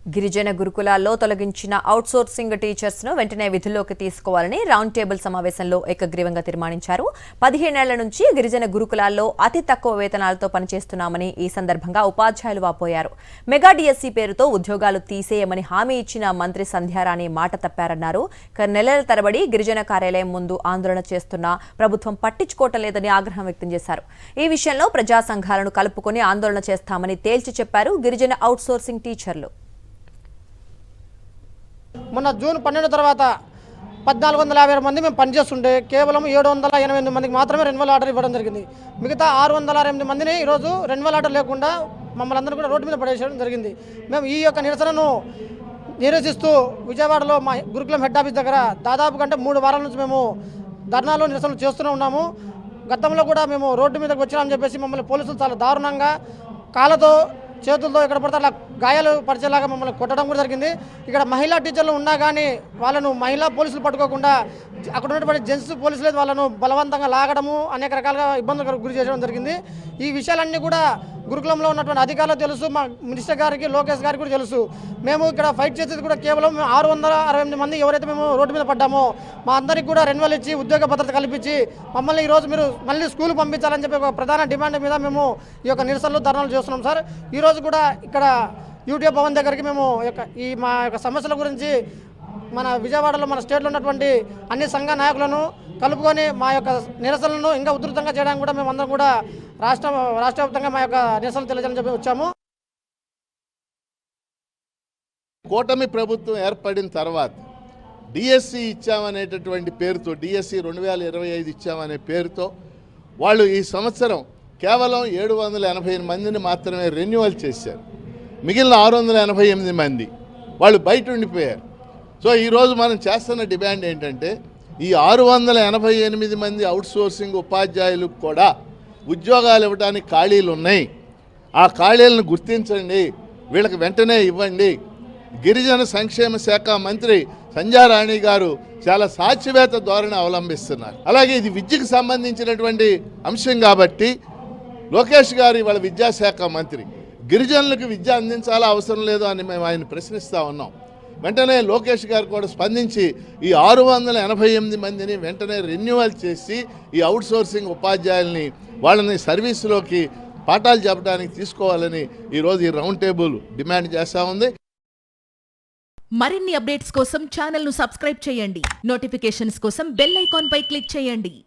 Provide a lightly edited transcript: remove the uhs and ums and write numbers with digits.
గిరిజన గురుకులాల్లో తొలగించిన అవుట్సోర్సింగ్ టీచర్స్ ను వెంటనే విధుల్లోకి తీసుకోవాలని రౌండ్ టేబుల్ సమావేశంలో ఏకగ్రీవంగా తీర్మానించారు. 15 ఏళ్ల నుంచి గిరిజన గురుకులాల్లో అతి తక్కువ వేతనాలతో పనిచేస్తున్నామని ఈ సందర్భంగా ఉపాధ్యాయులు వాపోయారు. మెగా డిఎస్సీ పేరుతో ఉద్యోగాలు తీసేయమని హామీ ఇచ్చిన మంత్రి సంధ్యారాణి మాట తప్పారన్నారు. నెలల తరబడి గిరిజన కార్యాలయం ముందు ఆందోళన చేస్తున్నా ప్రభుత్వం పట్టించుకోవటం లేదని ఆగ్రహం వ్యక్తం చేశారు. ఈ విషయంలో ప్రజా సంఘాలను కలుపుకొని ఆందోళన చేస్తామని తేల్చి చెప్పారు గిరిజన అవుట్సోర్సింగ్ టీచర్లు. మొన్న జూన్ 12 తర్వాత 1450 మంది మేము పనిచేస్తుంటే కేవలం 788 మందికి మాత్రమే రెన్యువల్ ఆర్డర్ ఇవ్వడం జరిగింది. మిగతా 668 మందిని ఈరోజు రెన్యువల్ ఆర్డర్ లేకుండా మమ్మల్ని అందరూ కూడా రోడ్డు మీద పడేయడం జరిగింది. మేము ఈ యొక్క నిరసనను నిరసిస్తూ విజయవాడలో మా గురుకులం హెడ్ ఆఫీస్ దగ్గర దాదాపు కంటే 3 వారాల నుంచి మేము ధర్నాలో నిరసనలు చేస్తూనే ఉన్నాము. గతంలో కూడా మేము రోడ్డు మీదకి వచ్చినామని చెప్పేసి మమ్మల్ని పోలీసులు చాలా దారుణంగా కాళ్ళతో చేతులతో ఎక్కడ పడితే అలా గాయాలు పరిచేలాగా మమ్మల్ని కొట్టడం కూడా జరిగింది. ఇక్కడ మహిళా టీచర్లు ఉన్నా కానీ వాళ్ళను మహిళా పోలీసులు పట్టుకోకుండా అక్కడ ఉన్నటువంటి జెంట్స్ పోలీసులు వాళ్ళను బలవంతంగా లాగడము అనేక రకాలుగా ఇబ్బందులకు గురి చేయడం జరిగింది. ఈ విషయాలన్నీ కూడా గురుకులంలో ఉన్నటువంటి అధికారులకు తెలుసు, మా మినిస్టర్ గారికి లోకేష్ గారికి కూడా తెలుసు. మేము ఇక్కడ ఫైట్ చేసేది కూడా కేవలం 668 మంది ఎవరైతే మేము రోడ్డు మీద పడ్డామో మా అందరికి కూడా రెన్యువల్ ఇచ్చి ఉద్యోగ భద్రత కల్పించి మమ్మల్ని ఈరోజు మీరు మళ్ళీ స్కూల్ పంపించాలని చెప్పి ఒక ప్రధాన డిమాండ్ మీద మేము ఈ యొక్క నిరసనలు ధర్నాలు చేస్తున్నాం సార్. ఈరోజు కూడా ఇక్కడ యూటీఎఫ్ భవన్ దగ్గరికి మేము ఈ మా యొక్క సమస్యల గురించి మన విజయవాడలో మన స్టేట్లో ఉన్నటువంటి అన్ని సంఘ నాయకులను కలుపుకొని మా యొక్క నిరసనలను ఇంకా ఉధృతంగా చేయడానికి కూడా మేము అందరం కూడా రాష్ట్ర వ్యాప్తంగా మా యొక్క నిరసనలు తెలియజేయాలని చెప్పి వచ్చాము. కూటమి ప్రభుత్వం ఏర్పడిన తర్వాత డిఎస్సి ఇచ్చామనేటటువంటి పేరుతో డిఎస్సి 2025 ఇచ్చామనే పేరుతో వాళ్ళు ఈ సంవత్సరం కేవలం 788 మందిని మాత్రమే రెన్యువల్ చేశారు. మిగిలిన 688 మంది వాళ్ళు బయట ఉండిపోయారు. సో ఈరోజు మనం చేస్తున్న డిమాండ్ ఏంటంటే ఈ 688 మంది అవుట్సోర్సింగ్ ఉపాధ్యాయులకు కూడా ఉద్యోగాలు ఇవ్వడానికి ఖాళీలు ఉన్నాయి. ఆ ఖాళీలను గుర్తించండి, వీళ్ళకి వెంటనే ఇవ్వండి. గిరిజన సంక్షేమ శాఖ మంత్రి సంధ్యారాణి గారు చాలా సాచివేత ధోరణి అవలంబిస్తున్నారు. అలాగే ఇది విద్యకు సంబంధించినటువంటి అంశం కాబట్టి లోకేష్ గారు ఇవాళ విద్యాశాఖ మంత్రి గిరిజనులకు విద్య అందించాలా అవసరం లేదు అని మేము ఆయన ప్రశ్నిస్తూ ఉన్నాం. వెంటనే లోకేష్ గారు కూడా స్పందించి ఈ 688 మందిని వెంటనే రెన్యువల్ చేసి ఈ అవుట్సోర్సింగ్ ఉపాధ్యాయుల్ని వాళ్ళని సర్వీసులోకి పాఠాలు చెప్పడానికి తీసుకోవాలని ఈరోజు ఈ రౌండ్ టేబుల్ డిమాండ్ చేస్తూ ఉంది. మరిన్ని అప్డేట్స్ కోసం ఛానల్ను సబ్స్క్రైబ్ చేయండి. నోటిఫికేషన్స్ కోసం బెల్ ఐకాన్ పై క్లిక్ చేయండి.